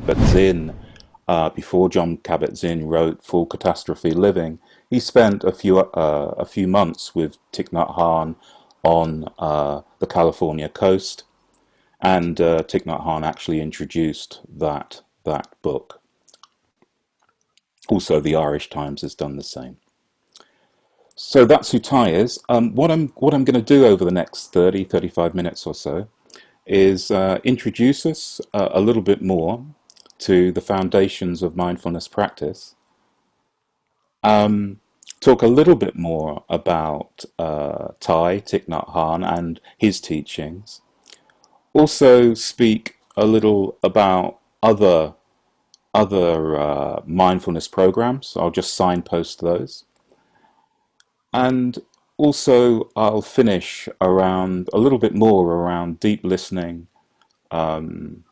Kabat-Zinn, before John Kabat-Zinn wrote Full Catastrophe Living, he spent a few months with Thich Nhat Hanh on the California coast, and Thich Nhat Hanh actually introduced that book. Also, the Irish Times has done the same. So that's who Thai is. What I'm going to do over the next 35 minutes or so is introduce us a little bit more to the foundations of mindfulness practice. Talk a little bit more about Thai, Thich Nhat Hanh, and his teachings. Also speak a little about other mindfulness programs. I'll just signpost those. And also I'll finish around a little bit more around deep listening, loving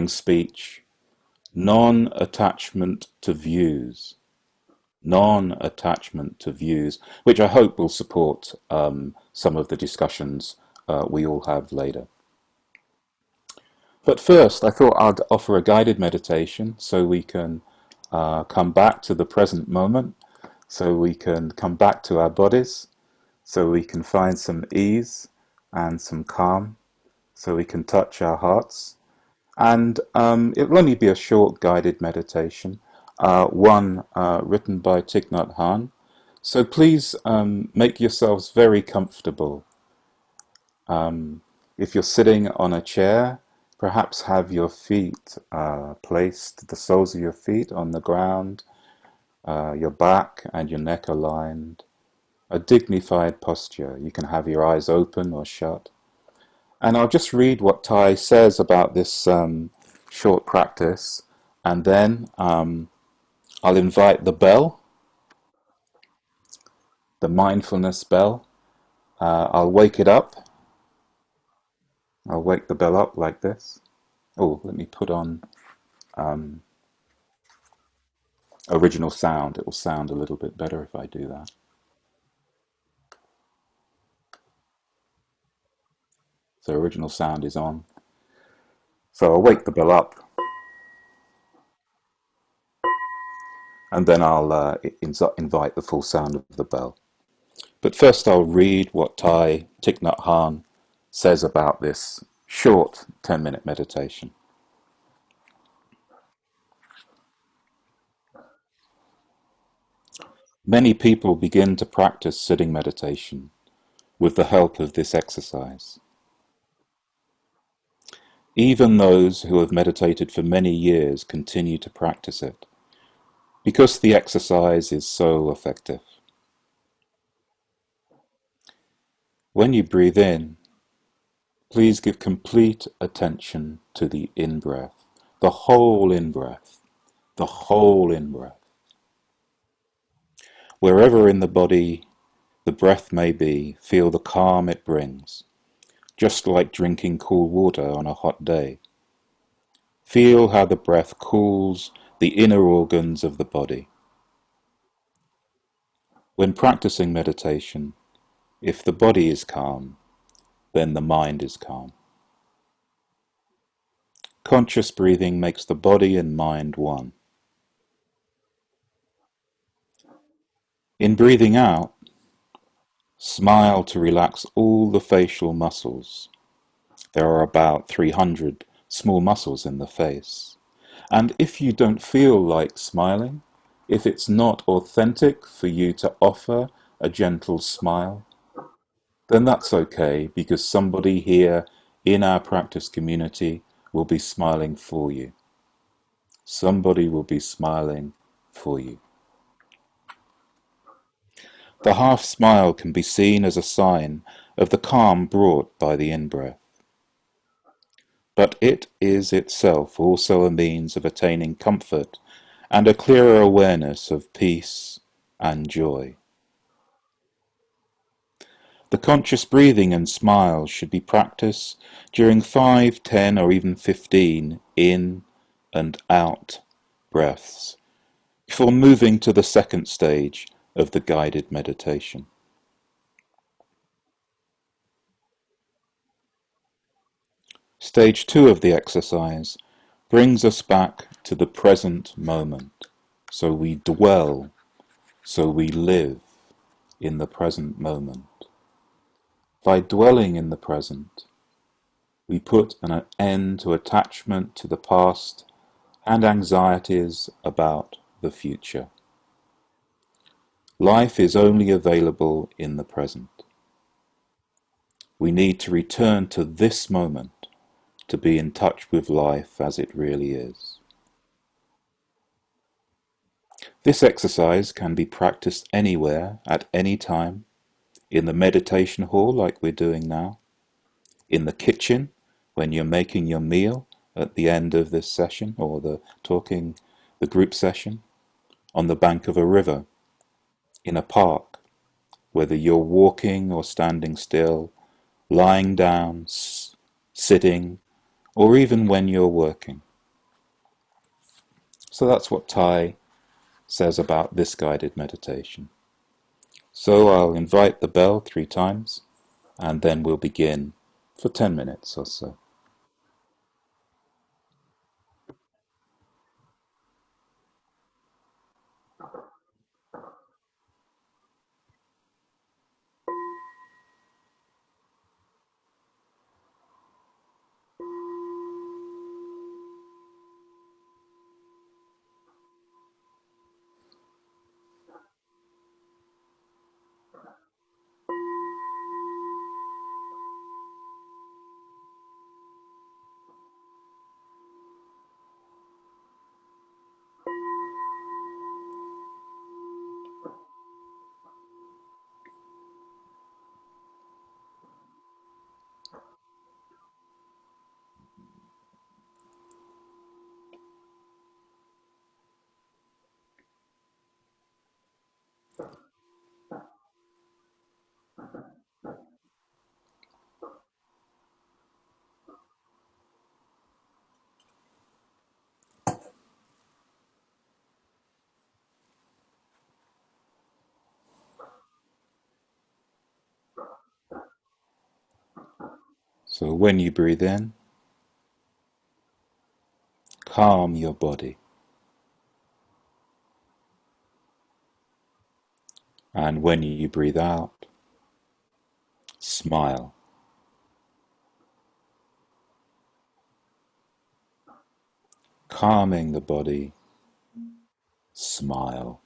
speech, non-attachment to views, which I hope will support some of the discussions we all have later. But first, I thought I'd offer a guided meditation so we can come back to the present moment, so we can come back to our bodies, so we can find some ease and some calm, so we can touch our hearts. And it will only be a short guided meditation, one written by Thich Nhat Hanh. So please make yourselves very comfortable. If you're sitting on a chair, perhaps have your feet placed, the soles of your feet on the ground, your back and your neck aligned. A dignified posture. You can have your eyes open or shut. And I'll just read what Thai says about this short practice, and then I'll invite the bell, the mindfulness bell. I'll wake it up. I'll wake the bell up like this. Oh, let me put on original sound. It will sound a little bit better if I do that. So original sound is on. So I'll wake the bell up, and then I'll invite the full sound of the bell. But first I'll read what Thich Nhat Hanh says about this short 10-minute meditation. Many people begin to practice sitting meditation with the help of this exercise. Even those who have meditated for many years continue to practice it, because the exercise is so effective. When you breathe in, please give complete attention to the in-breath, the whole in-breath, the whole in-breath. Wherever in the body the breath may be, feel the calm it brings, just like drinking cool water on a hot day. Feel how the breath cools the inner organs of the body. When practicing meditation, if the body is calm, then the mind is calm. Conscious breathing makes the body and mind one. In breathing out, smile to relax all the facial muscles. There are about 300 small muscles in the face. And if you don't feel like smiling, if it's not authentic for you to offer a gentle smile, then that's okay, because somebody here in our practice community will be smiling for you. Somebody will be smiling for you. The half smile can be seen as a sign of the calm brought by the in-breath. But it is itself also a means of attaining comfort and a clearer awareness of peace and joy. The conscious breathing and smiles should be practiced during 5, 10, or even 15 in and out breaths before moving to the second stage of the guided meditation. Stage 2 of the exercise brings us back to the present moment. So we dwell, so we live in the present moment. By dwelling in the present, we put an end to attachment to the past and anxieties about the future. Life is only available in the present. We need to return to this moment to be in touch with life as it really is. This exercise can be practiced anywhere, at any time, in the meditation hall like we're doing now, in the kitchen when you're making your meal at the end of this session or the group session, on the bank of a river, in a park, whether you're walking or standing still, lying down, sitting, or even when you're working. So that's what Thai says about this guided meditation. So I'll invite the bell 3 times, and then we'll begin for 10 minutes or so. So when you breathe in, calm your body. And when you breathe out, smile. Calming the body, smile.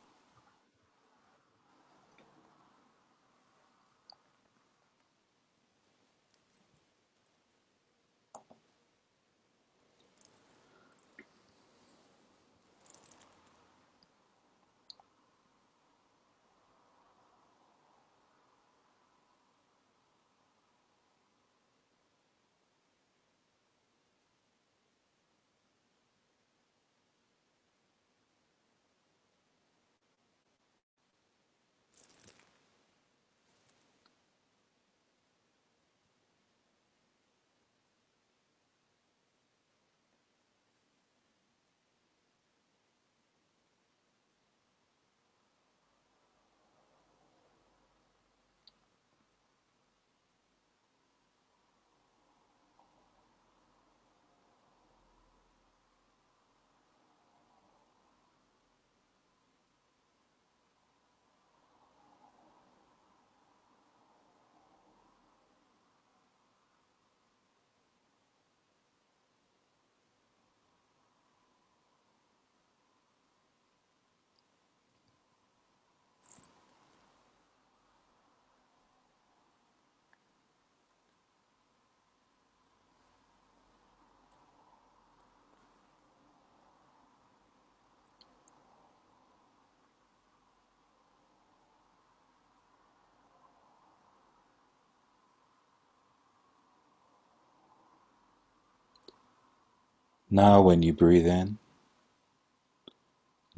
Now when you breathe in,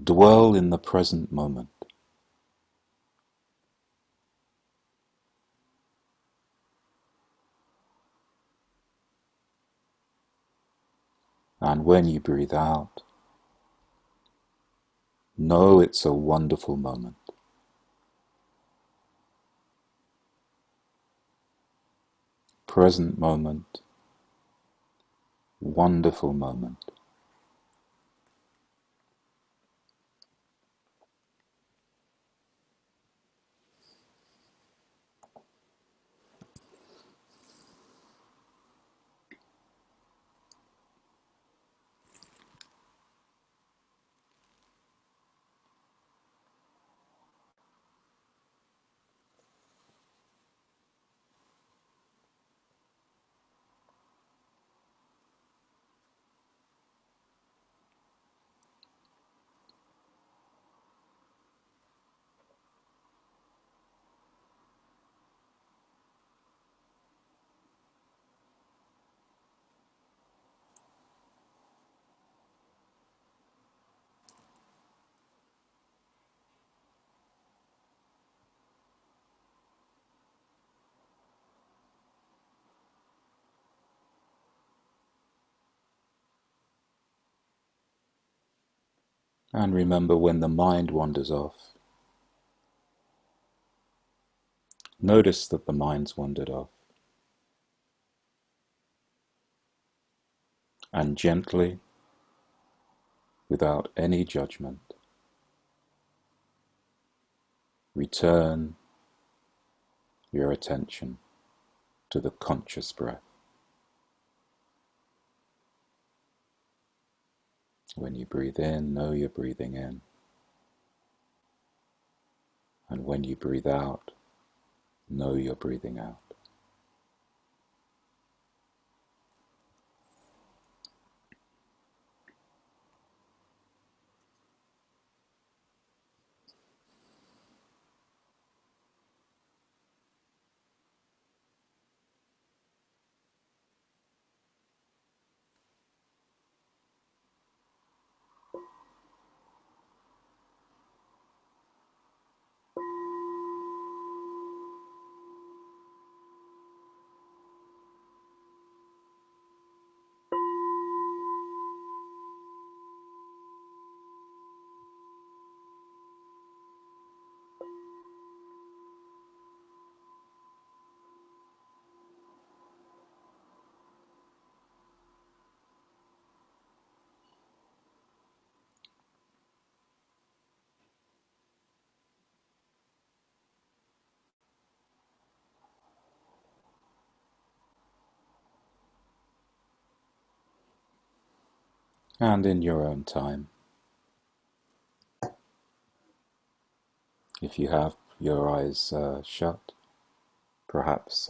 dwell in the present moment. And when you breathe out, know it's a wonderful moment. Present moment, wonderful moment. And remember when the mind wanders off. Notice that the mind's wandered off. And gently, without any judgment, return your attention to the conscious breath. When you breathe in, know you're breathing in. And when you breathe out, know you're breathing out. And in your own time, if you have your eyes shut, perhaps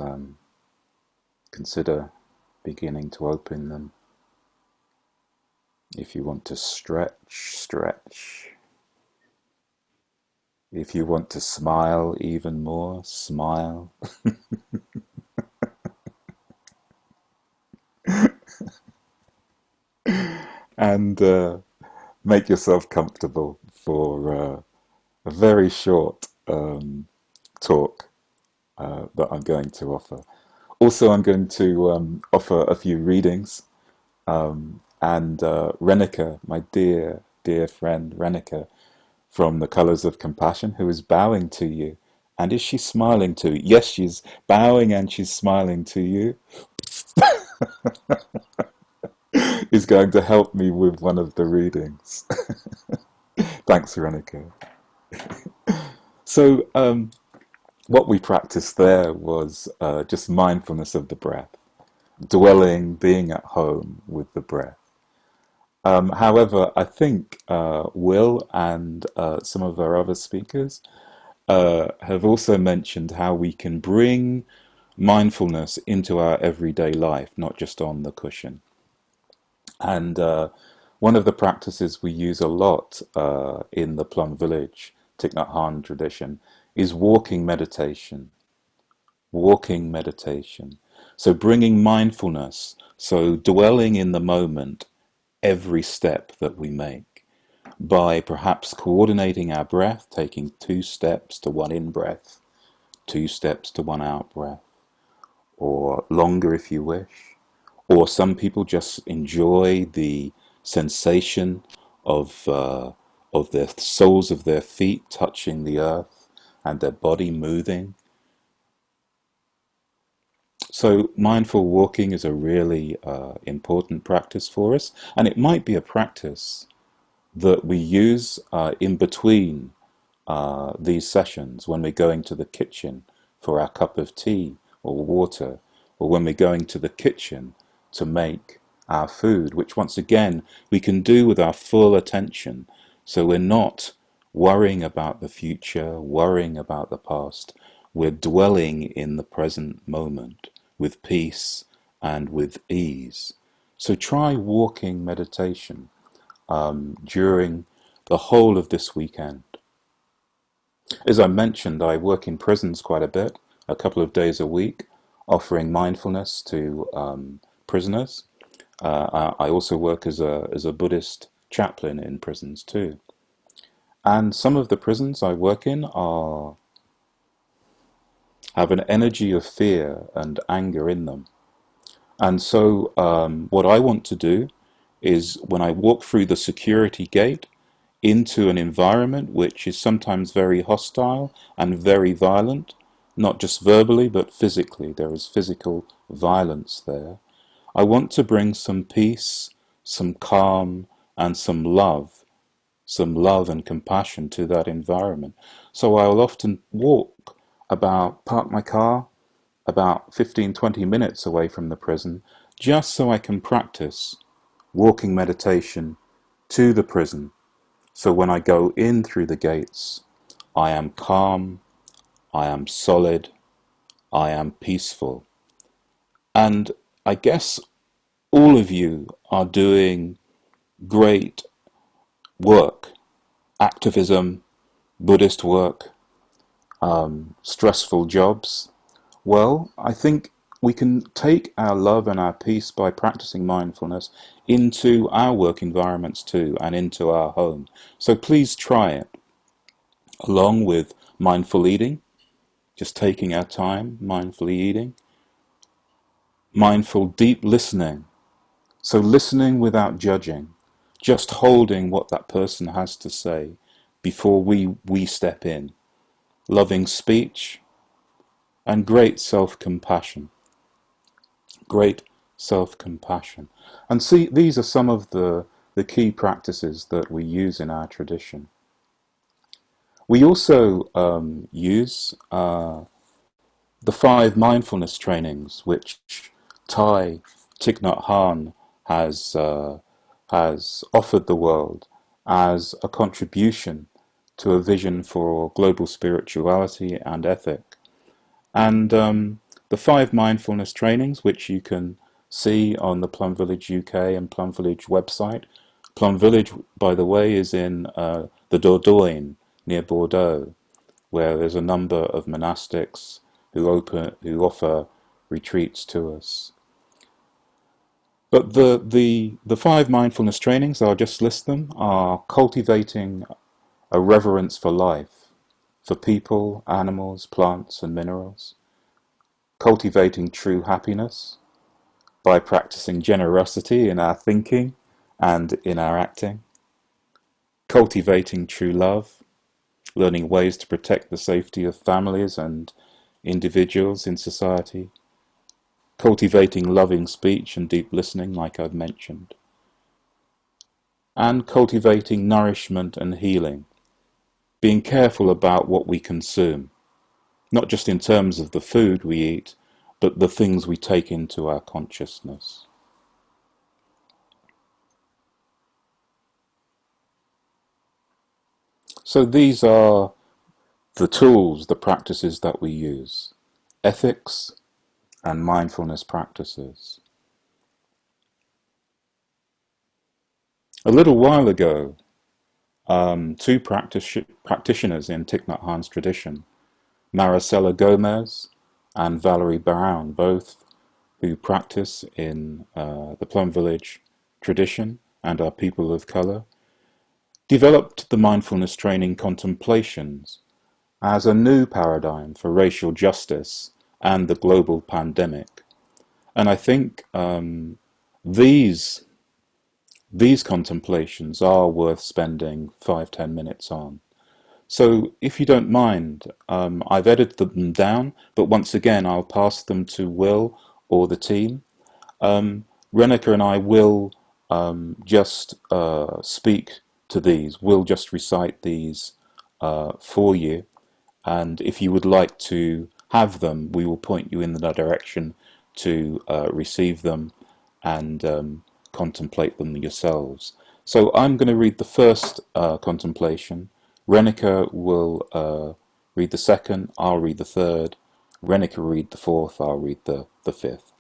consider beginning to open them. If you want to stretch, stretch. If you want to smile even more, smile. And make yourself comfortable for a very short talk that I'm going to offer. Also, I'm going to offer a few readings. And Renika, my dear, dear friend Renika from The Colours of Compassion, who is bowing to you. And is she smiling to you? Yes, she's bowing and she's smiling to you. Is going to help me with one of the readings. Thanks, Renika. So, what we practiced there was just mindfulness of the breath, dwelling, being at home with the breath. However, I think Will and some of our other speakers have also mentioned how we can bring mindfulness into our everyday life, not just on the cushion. And one of the practices we use a lot in the Plum Village Thich Nhat Hanh tradition is walking meditation. Walking meditation. So bringing mindfulness, so dwelling in the moment every step that we make by perhaps coordinating our breath, taking 2 steps to 1 in breath, 2 steps to 1 out breath, or longer if you wish. Or some people just enjoy the sensation of the soles of their feet touching the earth and their body moving. So mindful walking is a really important practice for us, and it might be a practice that we use in between these sessions when we're going to the kitchen for our cup of tea or water, or when we're going to the kitchen to make our food, which once again we can do with our full attention. So we're not worrying about the future, worrying about the past. We're dwelling in the present moment with peace and with ease. So try walking meditation during the whole of this weekend. As I mentioned, I work in prisons quite a bit, a couple of days a week, offering mindfulness to prisoners. I also work as a Buddhist chaplain in prisons too. And some of the prisons I work in have an energy of fear and anger in them. And so what I want to do is when I walk through the security gate into an environment which is sometimes very hostile and very violent, not just verbally but physically. There is physical violence there. I want to bring some peace, some calm, and some love and compassion to that environment. So I'll often park my car about 15-20 minutes away from the prison, just so I can practice walking meditation to the prison. So when I go in through the gates, I am calm, I am solid, I am peaceful. And I guess all of you are doing great work, activism, Buddhist work, stressful jobs. Well, I think we can take our love and our peace by practicing mindfulness into our work environments too, and into our home. So please try it, along with mindful eating, just taking our time, mindfully eating, mindful deep listening, so listening without judging, just holding what that person has to say before we step in, loving speech, and great self-compassion. Great self-compassion. And see, these are some of the key practices that we use in our tradition. We also use the 5 mindfulness trainings, which Thich Nhat Hanh has offered the world as a contribution to a vision for global spirituality and ethic. And the 5 mindfulness trainings, which you can see on the Plum Village UK and Plum Village website. Plum Village, by the way, is in the Dordogne near Bordeaux, where there's a number of monastics who offer retreats to us. But the 5 mindfulness trainings, I'll just list them, are cultivating a reverence for life, for people, animals, plants and minerals, cultivating true happiness by practicing generosity in our thinking and in our acting, cultivating true love, learning ways to protect the safety of families and individuals in society, cultivating loving speech and deep listening, like I've mentioned, and cultivating nourishment and healing, being careful about what we consume, not just in terms of the food we eat, but the things we take into our consciousness. So these are the tools, the practices that we use: ethics and mindfulness practices. A little while ago, 2 practitioners in Thich Nhat Hanh's tradition, Maricela Gomez and Valerie Brown, both who practice in the Plum Village tradition and are people of colour, developed the mindfulness training Contemplations as a new paradigm for racial justice and the global pandemic. And I think these contemplations are worth spending 5-10 minutes on. So if you don't mind, I've edited them down, but once again I'll pass them to Will or the team. Renika and I will just speak to these. We'll just recite these for you, and if you would like to have them, we will point you in that direction to receive them and contemplate them yourselves. So I'm going to read the first contemplation. Renika will read the second, I'll read the third, Renika read the fourth, I'll read the fifth.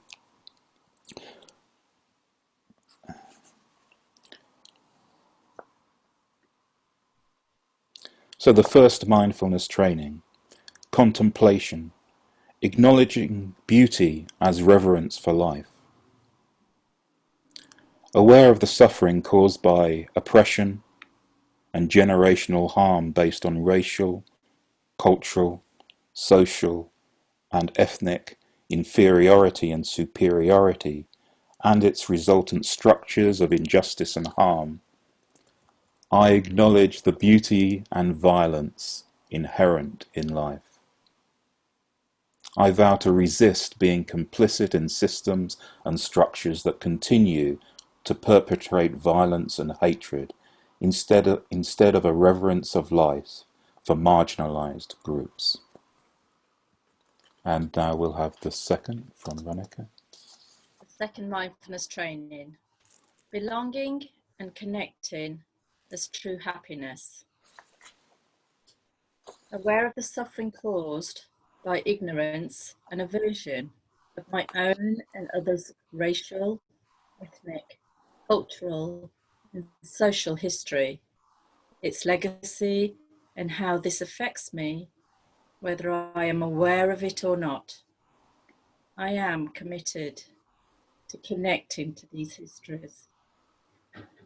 So the first mindfulness training, contemplation, acknowledging beauty as reverence for life. Aware of the suffering caused by oppression and generational harm based on racial, cultural, social, and ethnic inferiority and superiority, and its resultant structures of injustice and harm, I acknowledge the beauty and violence inherent in life. I vow to resist being complicit in systems and structures that continue to perpetrate violence and hatred instead of a reverence of life for marginalized groups. And now we'll have the second from Reneke. The second mindfulness training, belonging and connecting as true happiness. Aware of the suffering caused by ignorance and aversion of my own and others' racial, ethnic, cultural, and social history, its legacy, and how this affects me, whether I am aware of it or not. I am committed to connecting to these histories.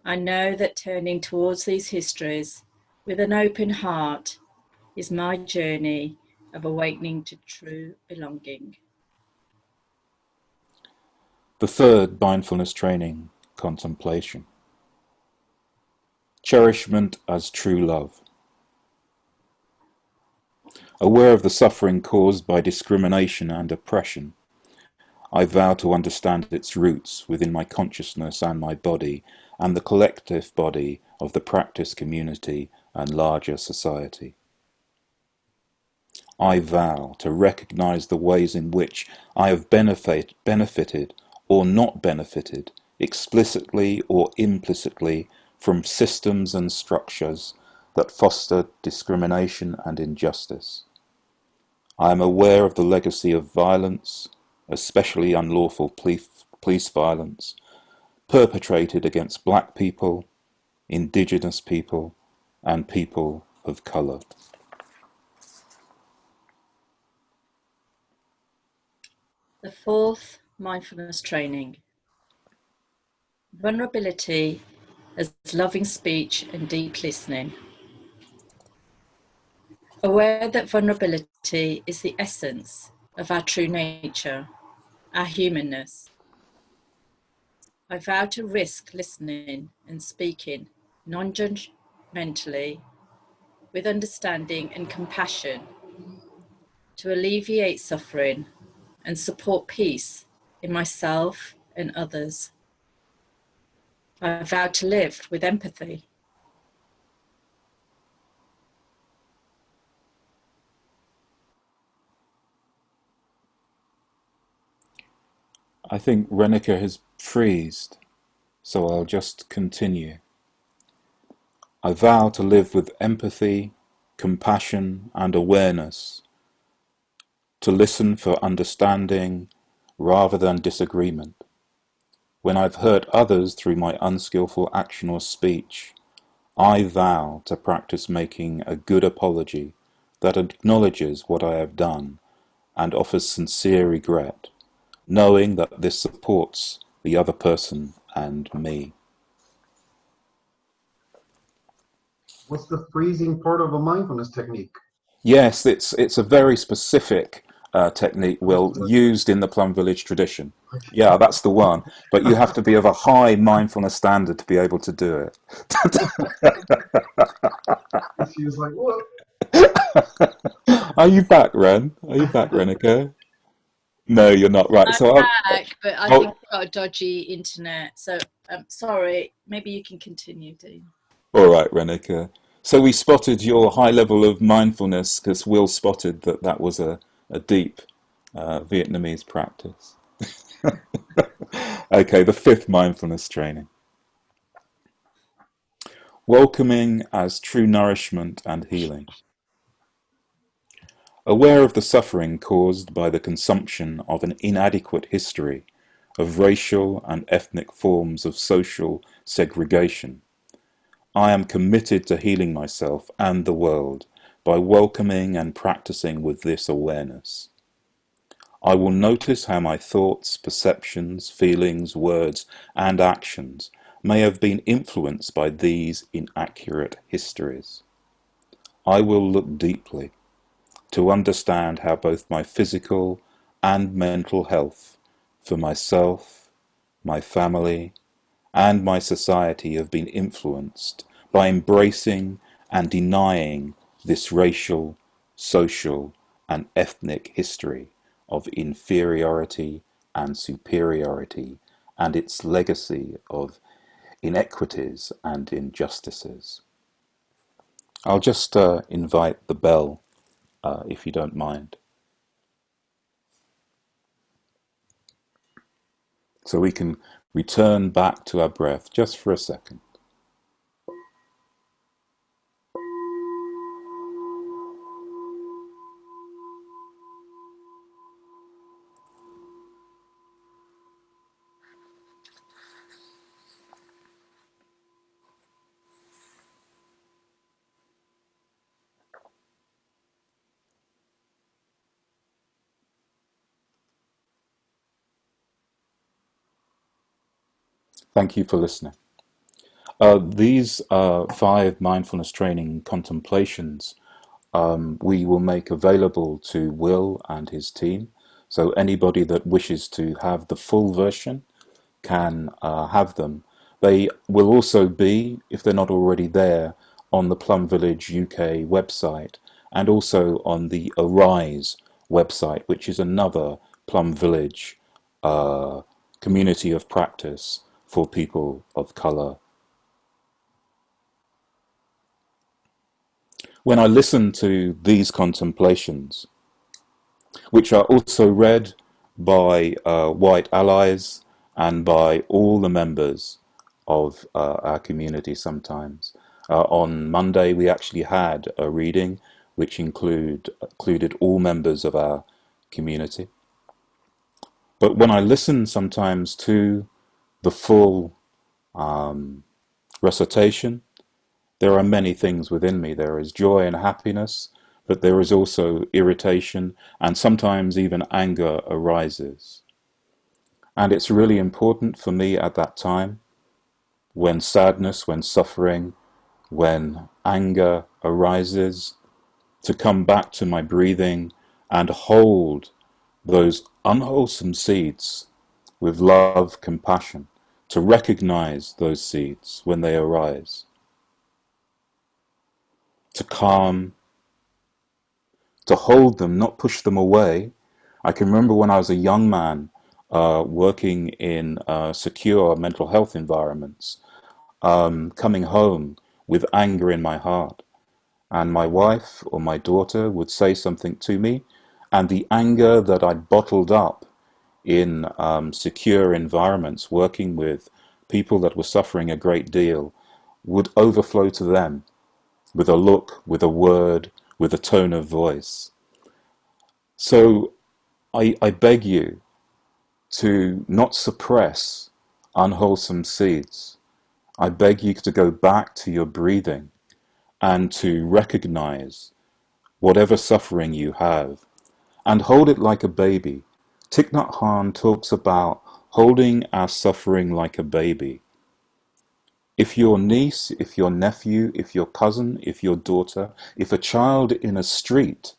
I know that turning towards these histories with an open heart is my journey of awakening to true belonging. The third mindfulness training, contemplation. Cherishment as true love. Aware of the suffering caused by discrimination and oppression, I vow to understand its roots within my consciousness and my body, and the collective body of the practice community and larger society. I vow to recognize the ways in which I have benefited or not benefited, explicitly or implicitly, from systems and structures that foster discrimination and injustice. I am aware of the legacy of violence, especially unlawful police violence, perpetrated against black people, indigenous people, and people of color. The fourth mindfulness training, vulnerability as loving speech and deep listening. Aware that vulnerability is the essence of our true nature, our humanness. I vow to risk listening and speaking non-judgmentally, with understanding and compassion, to alleviate suffering and support peace in myself and others. I vow to live with empathy. I think Reneke has freezed, so I'll just continue. I vow to live with empathy, compassion, and awareness, to listen for understanding rather than disagreement. When I've hurt others through my unskillful action or speech, I vow to practice making a good apology that acknowledges what I have done and offers sincere regret, knowing that this supports the other person and me. What's the freezing part of a mindfulness technique? Yes, it's a very specific technique, Will, used in the Plum Village tradition. Yeah, that's the one. But you have to be of a high mindfulness standard to be able to do it. She was like, what? Are you back, Ren? Are you back, Reneke? No, you're not. Right. I'm back, but I think I've got a dodgy internet. So sorry, maybe you can continue, Dean. All right, Reneke. So we spotted your high level of mindfulness because Will spotted that was a deep Vietnamese practice. Okay, the fifth mindfulness training. Welcoming as true nourishment and healing. Aware of the suffering caused by the consumption of an inadequate history of racial and ethnic forms of social segregation, I am committed to healing myself and the world by welcoming and practicing with this awareness. I will notice how my thoughts, perceptions, feelings, words, and actions may have been influenced by these inaccurate histories. I will look deeply to understand how both my physical and mental health for myself, my family, and my society have been influenced by embracing and denying this racial, social, and ethnic history of inferiority and superiority and its legacy of inequities and injustices. I'll just invite the bell, if you don't mind. So we can return back to our breath just for a second. Thank you for listening. These 5 mindfulness training contemplations we will make available to Will and his team. So anybody that wishes to have the full version can have them. They will also be, if they're not already there, on the Plum Village UK website and also on the Arise website, which is another Plum Village community of practice for people of colour. When I listen to these contemplations, which are also read by white allies and by all the members of our community sometimes. On Monday, we actually had a reading which included all members of our community. But when I listen sometimes to the full recitation, there are many things within me. There is joy and happiness, but there is also irritation, and sometimes even anger arises. And it's really important for me at that time, when sadness, when suffering, when anger arises, to come back to my breathing and hold those unwholesome seeds with love, compassion, to recognize those seeds when they arise, to calm, to hold them, not push them away. I can remember when I was a young man working in secure mental health environments, coming home with anger in my heart. And my wife or my daughter would say something to me, and the anger that I'd bottled up in secure environments, working with people that were suffering a great deal, would overflow to them with a look, with a word, with a tone of voice. So I beg you to not suppress unwholesome seeds. I beg you to go back to your breathing and to recognize whatever suffering you have and hold it like a baby. Thich Nhat Hanh talks about holding our suffering like a baby. If your niece, if your nephew, if your cousin, if your daughter, if a child in a street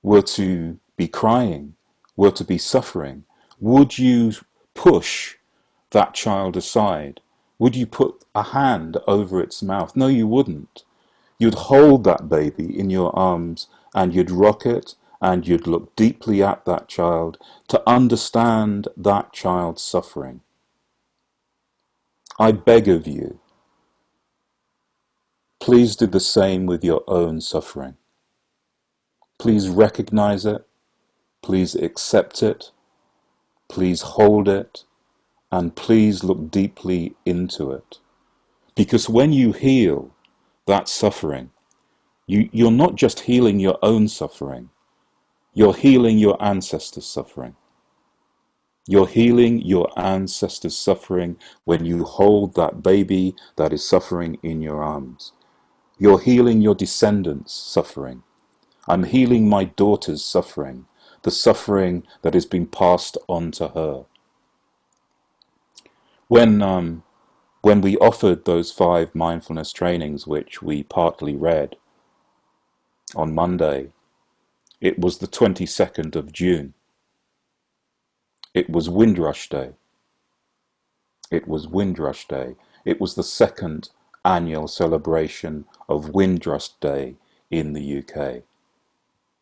were to be crying, were to be suffering, would you push that child aside? Would you put a hand over its mouth? No, you wouldn't. You'd hold that baby in your arms and you'd rock it and you'd look deeply at that child to understand that child's suffering. I beg of you, please do the same with your own suffering. Please recognize it, please accept it, please hold it, and please look deeply into it. Because when you heal that suffering, you're not just healing your own suffering, you're healing your ancestors' suffering. You're healing your ancestors' suffering when you hold that baby that is suffering in your arms. You're healing your descendants' suffering. I'm healing my daughter's suffering, the suffering that has been passed on to her. When we offered those 5 mindfulness trainings, which we partly read on Monday, it was the 22nd of June. It was Windrush Day. It was Windrush Day. It was the second annual celebration of Windrush Day in the UK.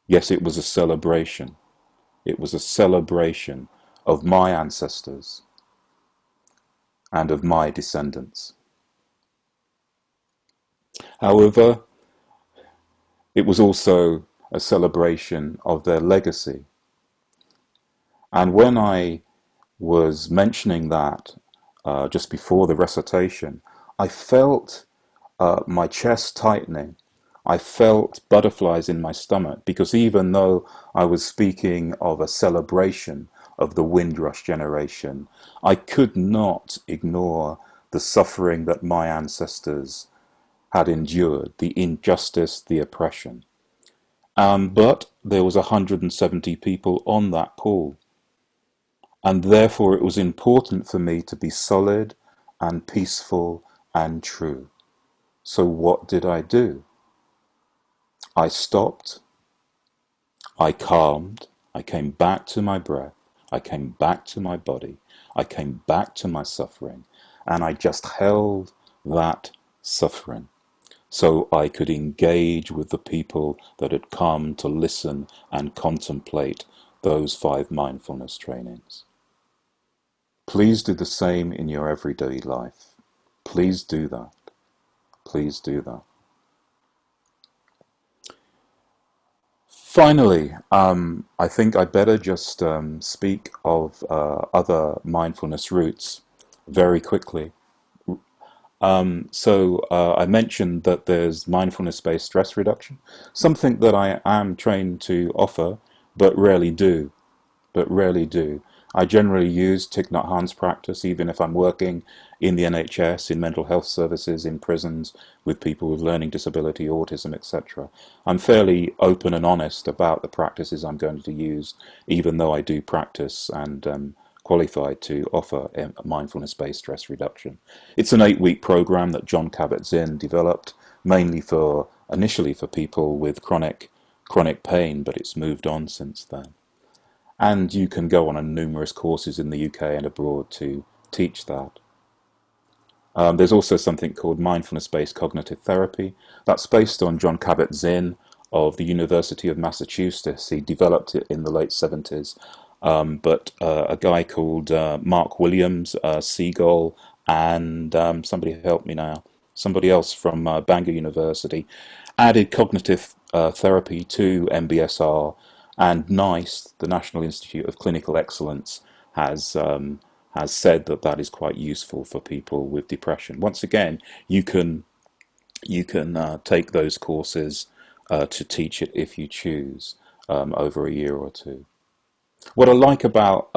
Yes, it was a celebration. It was a celebration of my ancestors and of my descendants. However, it was also a celebration of their legacy. And when I was mentioning that just before the recitation, I felt my chest tightening. I felt butterflies in my stomach, because even though I was speaking of a celebration of the Windrush generation, I could not ignore the suffering that my ancestors had endured, the injustice, the oppression. But there was 170 people on that call, and therefore it was important for me to be solid and peaceful and true. So what did I do? I stopped, I calmed, I came back to my breath, I came back to my body, I came back to my suffering, and I just held that suffering so I could engage with the people that had come to listen and contemplate those 5 mindfulness trainings. Please do the same in your everyday life. Please do that. Please do that. Finally, I think I better just speak of other mindfulness routes very quickly. I mentioned that there's mindfulness-based stress reduction, something that I am trained to offer, but rarely do. I generally use Thich Nhat Hanh's practice, even if I'm working in the NHS, in mental health services, in prisons, with people with learning disability, autism, etc. I'm fairly open and honest about the practices I'm going to use, even though I do practice and qualified to offer a mindfulness-based stress reduction. It's an 8-week program that Jon Kabat-Zinn developed, initially for people with chronic pain, but it's moved on since then. And you can go on numerous courses in the UK and abroad to teach that. There's also something called mindfulness-based cognitive therapy. That's based on Jon Kabat-Zinn of the University of Massachusetts. He developed it in the late 70s. But a guy called Mark Williams, Siegel, and somebody help me now, somebody else from Bangor University, added cognitive therapy to MBSR, and NICE, the National Institute of Clinical Excellence, has said that that is quite useful for people with depression. Once again, you can take those courses to teach it if you choose over a year or two. What I like about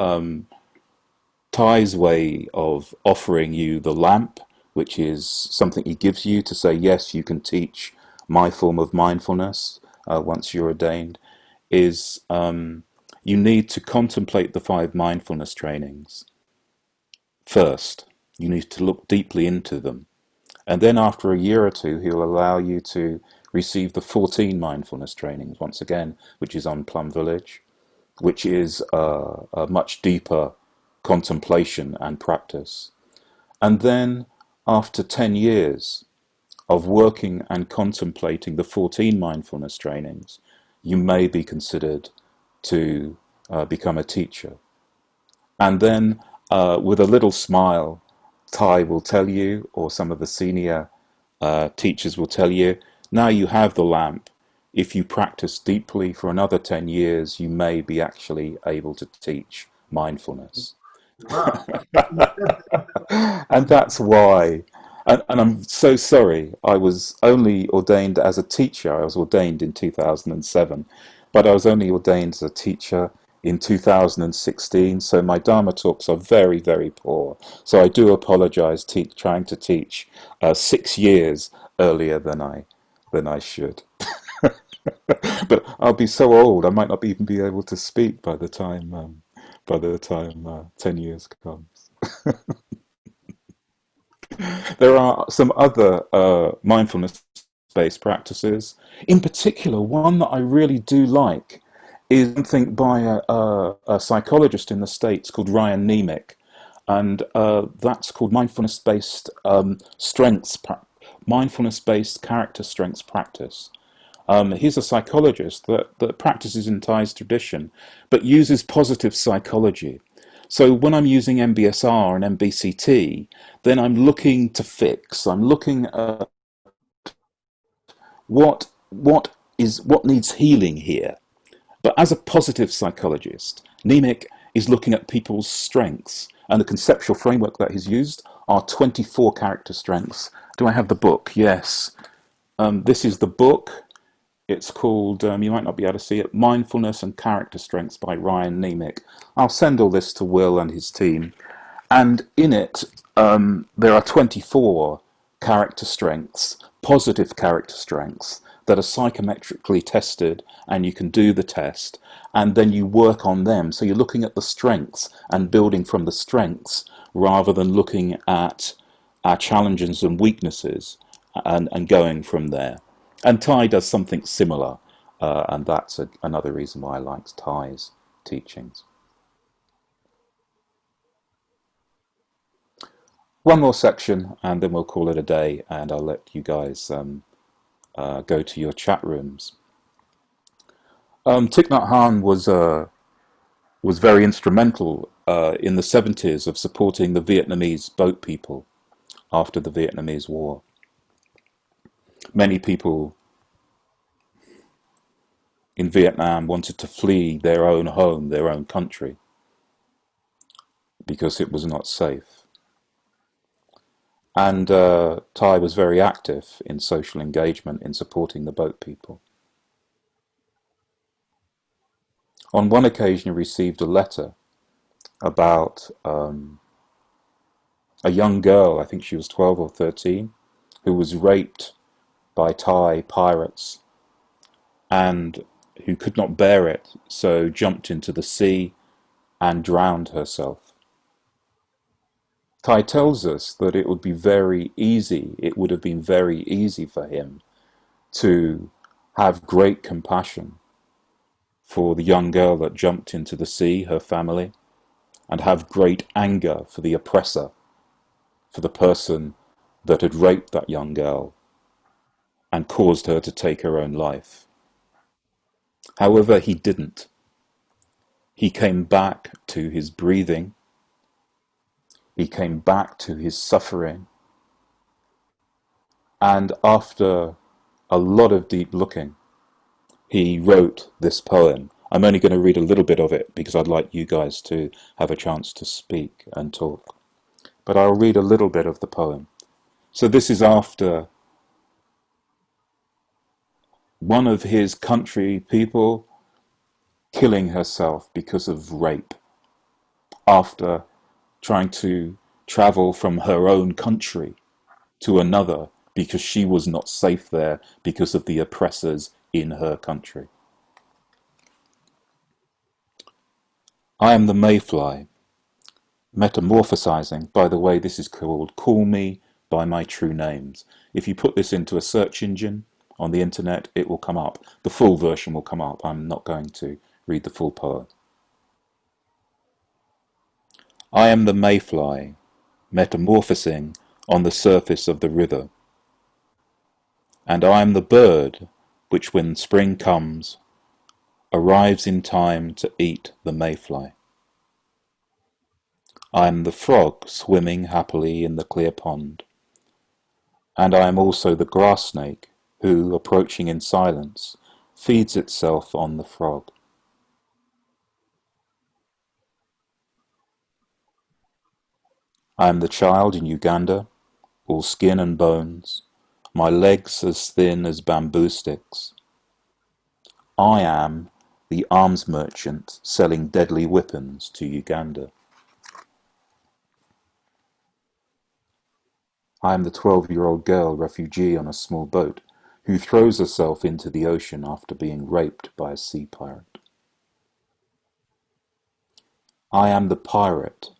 Ty's way of offering you the lamp, which is something he gives you to say, yes, you can teach my form of mindfulness once you're ordained, is you need to contemplate the 5 mindfulness trainings first. You need to look deeply into them. And then after a year or two, he'll allow you to receive the 14 mindfulness trainings, once again, which is on Plum Village, which is a much deeper contemplation and practice. And then after 10 years of working and contemplating the 14 mindfulness trainings, you may be considered to become a teacher. And then with a little smile, Ty will tell you, or some of the senior teachers will tell you, now you have the lamp. If you practice deeply for another 10 years, you may be actually able to teach mindfulness. Wow. And that's why, and I'm so sorry, I was only ordained as a teacher. I was ordained in 2007, but I was only ordained as a teacher in 2016, so my Dharma talks are very, very poor. So I do apologize trying to teach 6 years earlier than I should. But I'll be so old, I might not even be able to speak by the time 10 years comes. There are some other mindfulness-based practices. In particular, one that I really do like is something by a psychologist in the States called Ryan Niemick, and that's called mindfulness-based strengths mindfulness-based character strengths practice. He's a psychologist that practices in Thai's tradition, but uses positive psychology. So when I'm using MBSR and MBCT, then I'm looking to fix. I'm looking at what needs healing here. But as a positive psychologist, Niemick is looking at people's strengths, and the conceptual framework that he's used are 24 character strengths. Do I have the book? Yes. This is the book. It's called, you might not be able to see it, Mindfulness and Character Strengths by Ryan Niemick. I'll send all this to Will and his team. And in it, there are 24 character strengths, positive character strengths, that are psychometrically tested, and you can do the test, and then you work on them. So you're looking at the strengths and building from the strengths rather than looking at our challenges and weaknesses and going from there. And Thai does something similar, and that's another reason why I like Thai's teachings. One more section, and then we'll call it a day, and I'll let you guys go to your chat rooms. Thich Nhat Hanh was very instrumental in the 70s of supporting the Vietnamese boat people after the Vietnamese War. Many people in Vietnam wanted to flee their own home, their own country, because it was not safe. And Thai was very active in social engagement in supporting the boat people. On one occasion, he received a letter about a young girl, I think she was 12 or 13, who was raped by Thai pirates and who could not bear it, so jumped into the sea and drowned herself. Thai tells us that it would have been very easy for him to have great compassion for the young girl that jumped into the sea, her family, and have great anger for the oppressor, for the person that had raped that young girl and caused her to take her own life. However, he didn't. He came back to his breathing. He came back to his suffering. And after a lot of deep looking, he wrote this poem. I'm only going to read a little bit of it because I'd like you guys to have a chance to speak and talk. But I'll read a little bit of the poem. So this is after one of his country people killing herself because of rape, after trying to travel from her own country to another because she was not safe there because of the oppressors in her country. I am the mayfly, metamorphosizing. By the way, this is called Call Me by My True Names. If you put this into a search engine on the internet, it will come up. The full version will come up. I'm not going to read the full poem. I am the mayfly, metamorphosing on the surface of the river. And I am the bird which, when spring comes, arrives in time to eat the mayfly. I am the frog swimming happily in the clear pond. And I am also the grass snake who, approaching in silence, feeds itself on the frog. I am the child in Uganda, all skin and bones, my legs as thin as bamboo sticks. I am the arms merchant selling deadly weapons to Uganda. I am the 12-year-old girl refugee on a small boat who throws herself into the ocean after being raped by a sea pirate. I am the pirate,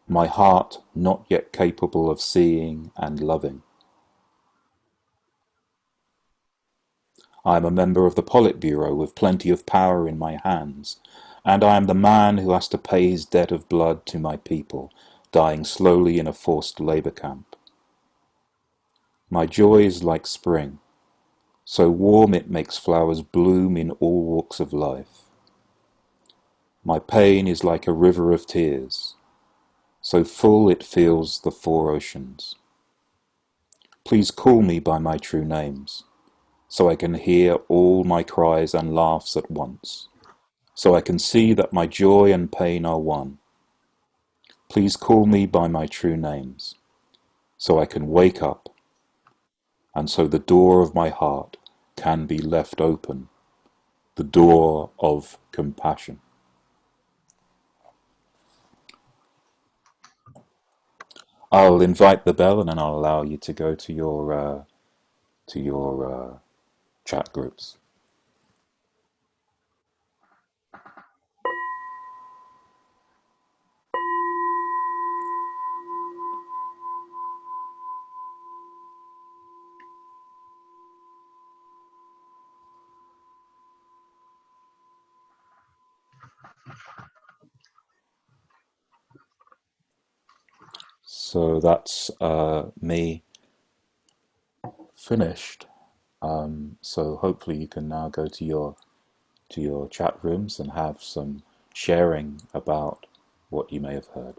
my heart not yet capable of seeing and loving. I am a member of the Politburo with plenty of power in my hands, and I am the man who has to pay his debt of blood to my people, dying slowly in a forced labor camp. My joy is like spring, so warm it makes flowers bloom in all walks of life. My pain is like a river of tears, so full it fills the four oceans. Please call me by my true names, so I can hear all my cries and laughs at once, so I can see that my joy and pain are one. Please call me by my true names, so I can wake up, and so the door of my heart can be left open, the door of compassion. I'll invite the bell, and then I'll allow you to go to your chat groups. So that's me finished. So hopefully you can now go to your chat rooms and have some sharing about what you may have heard.